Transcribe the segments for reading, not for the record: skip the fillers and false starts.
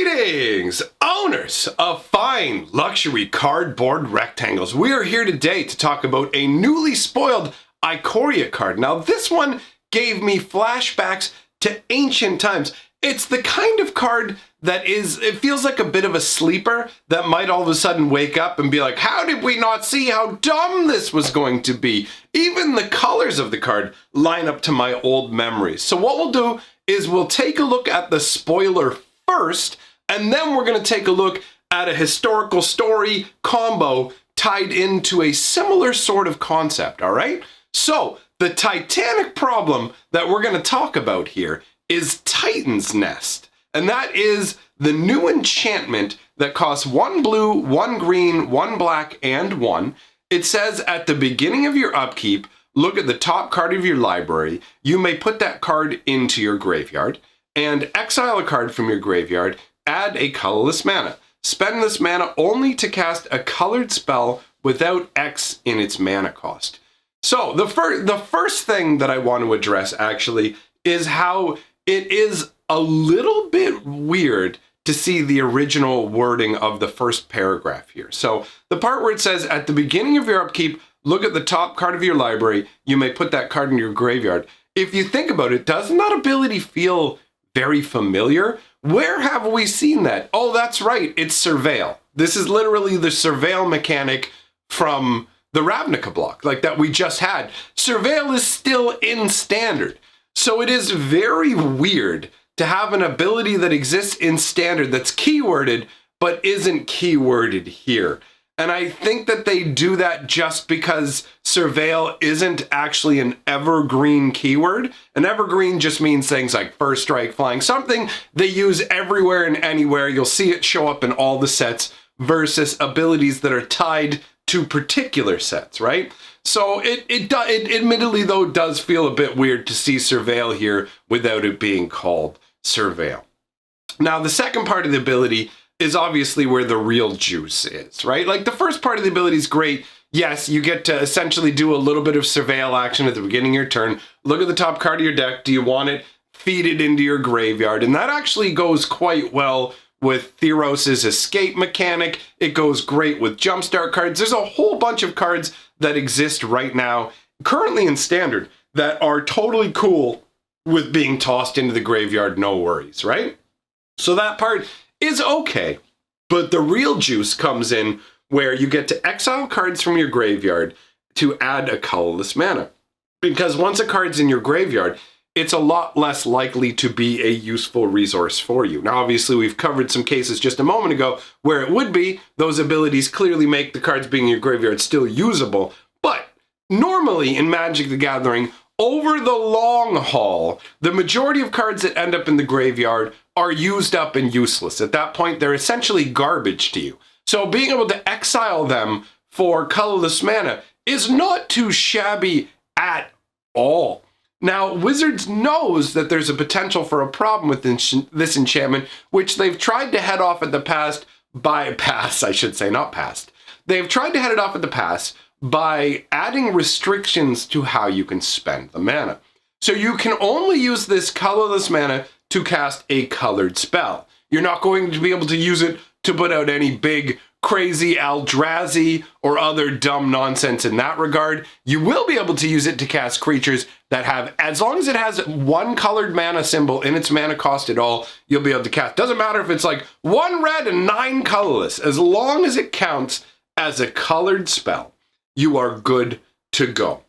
Greetings, owners of fine luxury cardboard rectangles. We are here today to talk about a newly spoiled Ikoria card. Now, this one gave me flashbacks to ancient times. It's the kind of card that it feels like a bit of a sleeper that might all of a sudden wake up and be like, how did we not see how dumb this was going to be? Even the colors of the card line up to my old memories. So what we'll do is we'll take a look at the spoiler first, and then we're going to take a look at a historical story combo tied into a similar sort of concept, all right? So, the Titanic problem that we're going to talk about here is Titan's Nest, and that is the new enchantment that costs 1 blue, 1 green, 1 black, and 1. It says at the beginning of your upkeep, look at the top card of your library. You may put that card into your graveyard and exile a card from your graveyard, add a colorless mana. Spend this mana only to cast a colored spell without X in its mana cost. So the first thing that I want to address actually is how it is a little bit weird to see the original wording of the first paragraph here. So the part where it says, at the beginning of your upkeep, look at the top card of your library. You may put that card in your graveyard. If you think about it, doesn't that ability feel very familiar? Where have we seen that? Oh, that's right. It's Surveil. This is literally the Surveil mechanic from the Ravnica block, like that we just had. Surveil is still in Standard. So it is very weird to have an ability that exists in Standard that's keyworded, but isn't keyworded here. And I think that they do that just because Surveil isn't actually an evergreen keyword. An evergreen just means things like First Strike, Flying, something they use everywhere and anywhere. You'll see it show up in all the sets versus abilities that are tied to particular sets, right? So it admittedly, though, does feel a bit weird to see Surveil here without it being called Surveil. Now, the second part of the ability is obviously where the real juice is, right? Like the first part of the ability is great. Yes, you get to essentially do a little bit of Surveil action at the beginning of your turn. Look at the top card of your deck. Do you want it? Feed it into your graveyard. And that actually goes quite well with Theros' escape mechanic. It goes great with jumpstart cards. There's a whole bunch of cards that exist right now, currently in Standard, that are totally cool with being tossed into the graveyard, no worries, right? So that part is okay, but the real juice comes in where you get to exile cards from your graveyard to add a colorless mana. Because once a card's in your graveyard, it's a lot less likely to be a useful resource for you. Now, obviously, we've covered some cases just a moment ago where it would be. Those abilities clearly make the cards being in your graveyard still usable. But normally in Magic the Gathering, over the long haul, the majority of cards that end up in the graveyard are used up and useless. At that point, they're essentially garbage to you. So being able to exile them for colorless mana is not too shabby at all. Now, Wizards knows that there's a potential for a problem with this enchantment, which they've tried to head off at the pass. They've tried to head it off at the pass by adding restrictions to how you can spend the mana. So you can only use this colorless mana to cast a colored spell. You're not going to be able to use it to put out any big, crazy Eldrazi or other dumb nonsense in that regard. You will be able to use it to cast creatures that have, as long as it has 1 colored mana symbol in its mana cost at all, you'll be able to cast. Doesn't matter if it's like 1 red and 9 colorless. As long as it counts as a colored spell, you are good to go.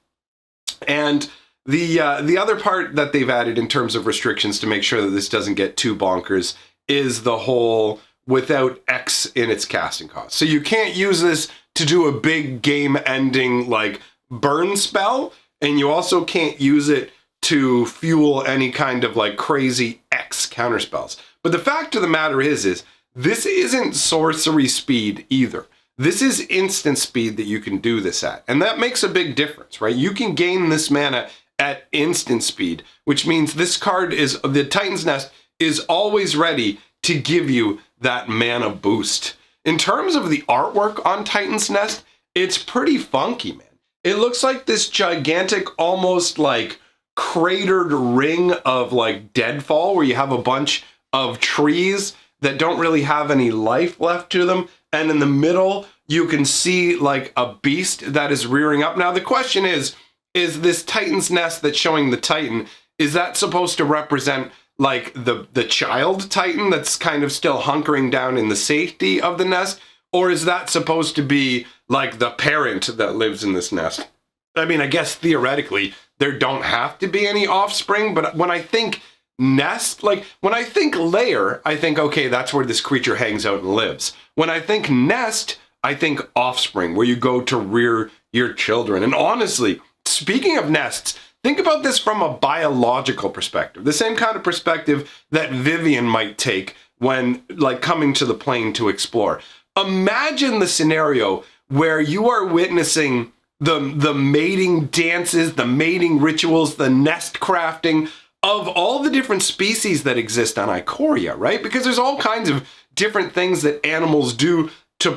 And the other part that they've added in terms of restrictions to make sure that this doesn't get too bonkers is the whole without X in its casting cost. So you can't use this to do a big game-ending like burn spell, and you also can't use it to fuel any kind of like crazy X counterspells. But the fact of the matter is this isn't sorcery speed either. This is instant speed that you can do this at. And that makes a big difference, right? You can gain this mana at instant speed, which means this card is, the Titan's Nest, is always ready to give you that mana boost. In terms of the artwork on Titan's Nest, it's pretty funky, man. It looks like this gigantic, almost like cratered ring of like deadfall where you have a bunch of trees that don't really have any life left to them. And in the middle, you can see like a beast that is rearing up. Now, the question is this Titan's nest that's showing the Titan, is that supposed to represent like the child Titan that's kind of still hunkering down in the safety of the nest? Or is that supposed to be like the parent that lives in this nest? I mean, I guess theoretically, there don't have to be any offspring, but when I think nest, like when I think lair, I think, okay, that's where this creature hangs out and lives. When I think nest, I think offspring, where you go to rear your children. And honestly, speaking of nests, think about this from a biological perspective, the same kind of perspective that Vivian might take when like coming to the plane to explore. Imagine the scenario where you are witnessing the mating dances, the mating rituals, the nest crafting of all the different species that exist on Ikoria, right? Because there's all kinds of different things that animals do to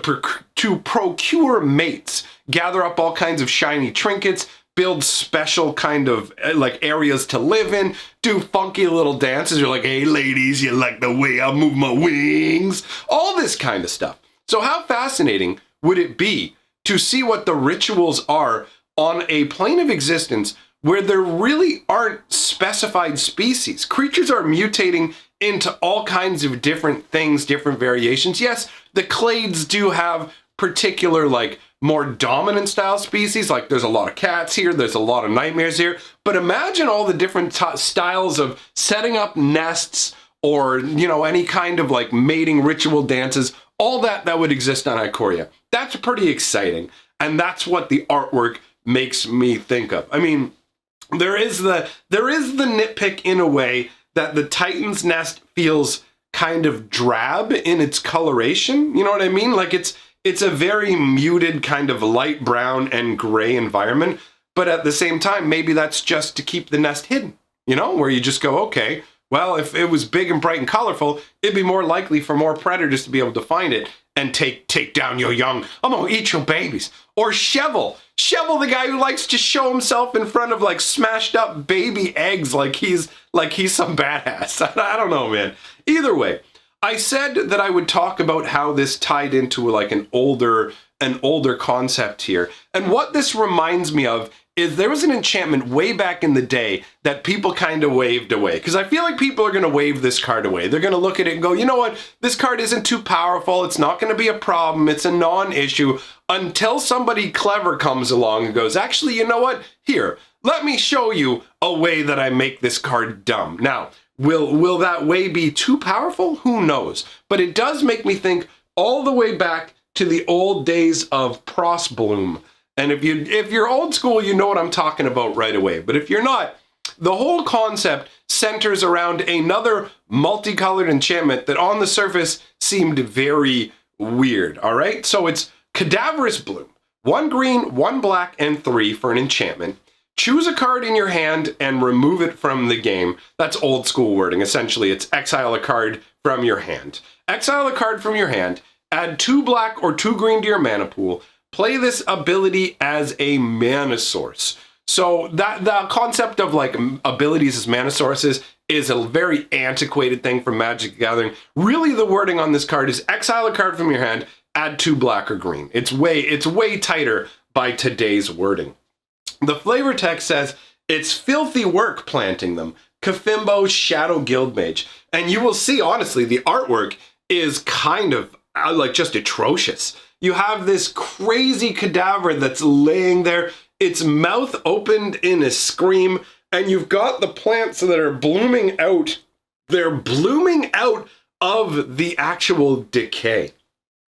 procure mates, gather up all kinds of shiny trinkets, build special kind of like areas to live in, do funky little dances. You're like, hey ladies, you like the way I move my wings? All this kind of stuff. So how fascinating would it be to see what the rituals are on a plane of existence where there really aren't specified species? Creatures are mutating into all kinds of different things, different variations. Yes, the clades do have particular, like, more dominant style species. Like, there's a lot of cats here, there's a lot of nightmares here. But imagine all the different styles of setting up nests or, you know, any kind of, like, mating ritual dances, all that would exist on Ikoria. That's pretty exciting. And that's what the artwork makes me think of. I mean, there is the nitpick in a way that the Titan's nest feels kind of drab in its coloration. You know what I mean? Like it's a very muted kind of light brown and gray environment. But at the same time, maybe that's just to keep the nest hidden, you know, where you just go, okay, well, if it was big and bright and colorful, it'd be more likely for more predators to be able to find it and take down your young. I'm gonna eat your babies. Or Shevel, the guy who likes to show himself in front of like smashed up baby eggs like he's some badass. I don't know, man. Either way, I said that I would talk about how this tied into like an older concept here. And what this reminds me of is there was an enchantment way back in the day that people kind of waved away. Because I feel like people are going to wave this card away. They're going to look at it and go, you know what? This card isn't too powerful. It's not going to be a problem. It's a non-issue until somebody clever comes along and goes, actually, you know what? Here, let me show you a way that I make this card dumb. Now, will that way be too powerful? Who knows? But it does make me think all the way back to the old days of Prosbloom. And if you're old school, you know what I'm talking about right away. But if you're not, the whole concept centers around another multicolored enchantment that on the surface seemed very weird, all right? So it's Cadaverous Bloom. 1 green, 1 black, and 3 for an enchantment. Choose a card in your hand and remove it from the game. That's old school wording. Essentially, it's exile a card from your hand. Exile a card from your hand, add 2 black or 2 green to your mana pool. Play this ability as a mana source. So the concept of like abilities as mana sources is a very antiquated thing from Magic the Gathering. Really, the wording on this card is exile a card from your hand, add 2 black or green. It's way tighter by today's wording. The flavor text says it's filthy work planting them. Cthimbo Shadow Guildmage. And you will see, honestly, the artwork is kind of like just atrocious. You have this crazy cadaver that's laying there, its mouth opened in a scream, and you've got the plants that are blooming out. They're blooming out of the actual decay.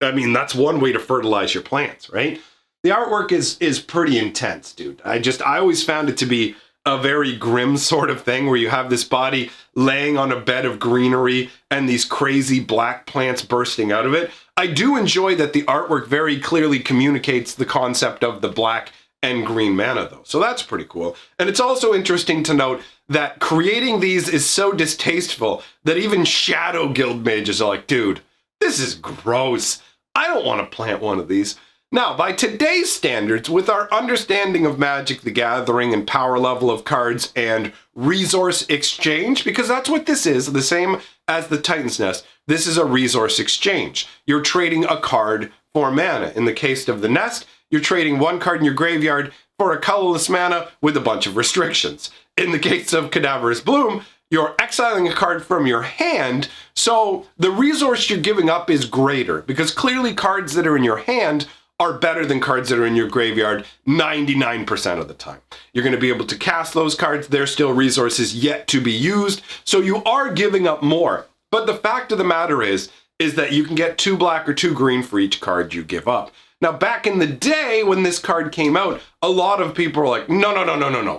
I mean, that's one way to fertilize your plants, right? The artwork is pretty intense, dude. I always found it to be a very grim sort of thing where you have this body laying on a bed of greenery and these crazy black plants bursting out of it. I do enjoy that the artwork very clearly communicates the concept of the black and green mana, though. So that's pretty cool. And it's also interesting to note that creating these is so distasteful that even Shadow Guild mages are like, dude, this is gross. I don't want to plant one of these. Now, by today's standards, with our understanding of Magic the Gathering and power level of cards and resource exchange, because that's what this is, the same as the Titan's Nest, this is a resource exchange. You're trading a card for mana. In the case of the Nest, you're trading one card in your graveyard for a colorless mana with a bunch of restrictions. In the case of Cadaverous Bloom, you're exiling a card from your hand, so the resource you're giving up is greater, because clearly cards that are in your hand are better than cards that are in your graveyard 99% of the time. You're going to be able to cast those cards. There's still resources yet to be used, so you are giving up more. But the fact of the matter is that you can get 2 black or 2 green for each card you give up. Now, back in the day when this card came out, a lot of people were like, no,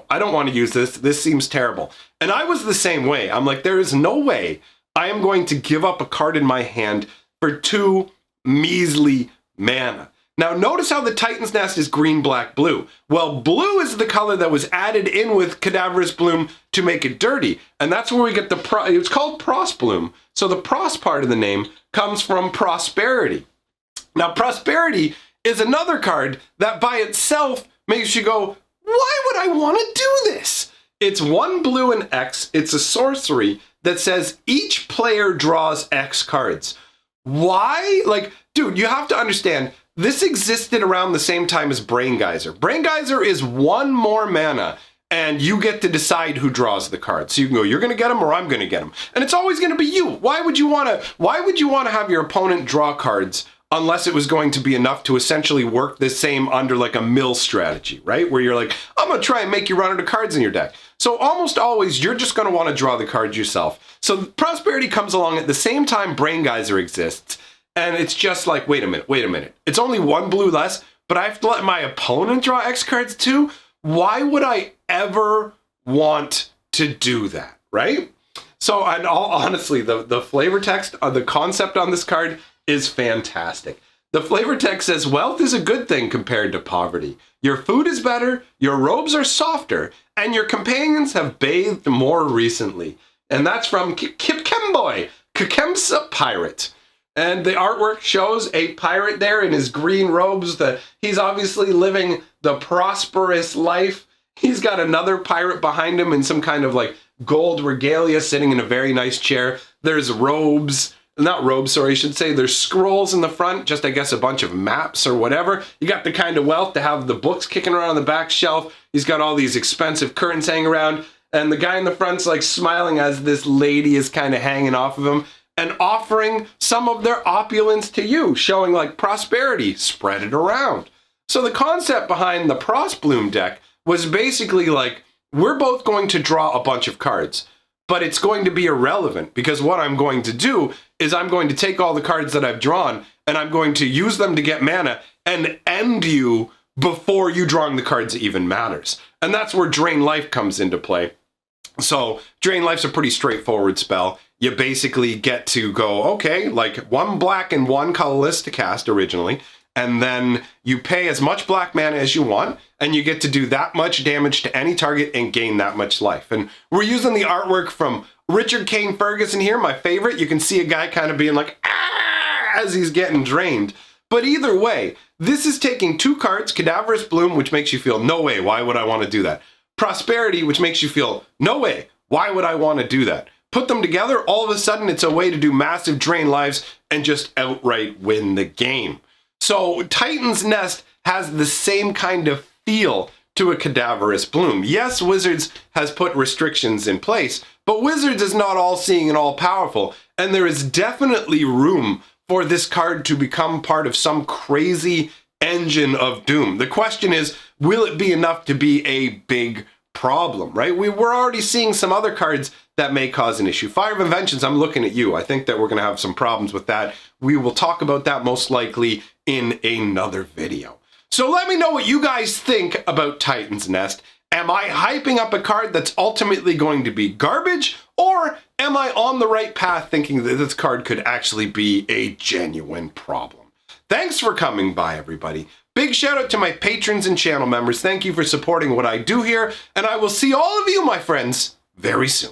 I don't want to use this. This seems terrible. And I was the same way. I'm like, there is no way I am going to give up a card in my hand for 2 measly mana. Now, notice how the Titan's Nest is green, black, blue. Well, blue is the color that was added in with Cadaverous Bloom to make it dirty. And that's where we get it's called Pros Bloom. So the pros part of the name comes from prosperity. Now, prosperity is another card that by itself makes you go, why would I want to do this? It's 1 blue and X. It's a sorcery that says each player draws X cards. Why? Like, dude, you have to understand, this existed around the same time as Brain Geyser. Brain Geyser is 1 more mana, and you get to decide who draws the cards. So you can go, you're going to get them or I'm going to get them. And it's always going to be you. Why would you want to have your opponent draw cards unless it was going to be enough to essentially work the same under like a mill strategy, right? Where you're like, I'm going to try and make you run out of cards in your deck. So almost always you're just going to want to draw the cards yourself. So prosperity comes along at the same time Brain Geyser exists. And it's just like, wait a minute. It's only 1 blue less, but I have to let my opponent draw X cards too? Why would I ever want to do that, right? So, and honestly, the flavor text, the concept on this card is fantastic. The flavor text says, wealth is a good thing compared to poverty. Your food is better, your robes are softer, and your companions have bathed more recently. And that's from Kipkemboy, Kikemsa Pirate. And the artwork shows a pirate there in his green robes. He's obviously living the prosperous life. He's got another pirate behind him in some kind of like gold regalia sitting in a very nice chair. There's robes. Not robes, sorry, I should say. There's scrolls in the front, just I guess a bunch of maps or whatever. You got the kind of wealth to have the books kicking around on the back shelf. He's got all these expensive curtains hanging around. And the guy in the front's like smiling as this lady is kind of hanging off of him and offering some of their opulence to you, showing like prosperity, spread it around. So the concept behind the Pros Bloom deck was basically like, we're both going to draw a bunch of cards, but it's going to be irrelevant because what I'm going to do is I'm going to take all the cards that I've drawn and I'm going to use them to get mana and end you before you drawing the cards even matters. And that's where Drain Life comes into play. So Drain Life's a pretty straightforward spell. You basically get to go, okay, like 1 black and 1 colorless to cast originally, and then you pay as much black mana as you want, and you get to do that much damage to any target and gain that much life. And we're using the artwork from Richard Kane Ferguson here, my favorite. You can see a guy kind of being like, ah, as he's getting drained. But either way, this is taking 2 cards, Cadaverous Bloom, which makes you feel, no way, why would I want to do that? Prosperity, which makes you feel, no way, why would I want to do that? Put them together, all of a sudden it's a way to do massive drain lives and just outright win the game. So Titan's Nest has the same kind of feel to a Cadaverous Bloom. Yes, Wizards has put restrictions in place, but Wizards is not all-seeing and all-powerful, and there is definitely room for this card to become part of some crazy engine of doom. The question is, will it be enough to be a big problem, right? We're already seeing some other cards that may cause an issue. Fire of Inventions, I'm looking at you. I think that we're going to have some problems with that. We will talk about that most likely in another video. So let me know what you guys think about Titan's Nest. Am I hyping up a card that's ultimately going to be garbage? Or am I on the right path thinking that this card could actually be a genuine problem? Thanks for coming by, everybody. Big shout out to my patrons and channel members. Thank you for supporting what I do here, and I will see all of you, my friends, very soon.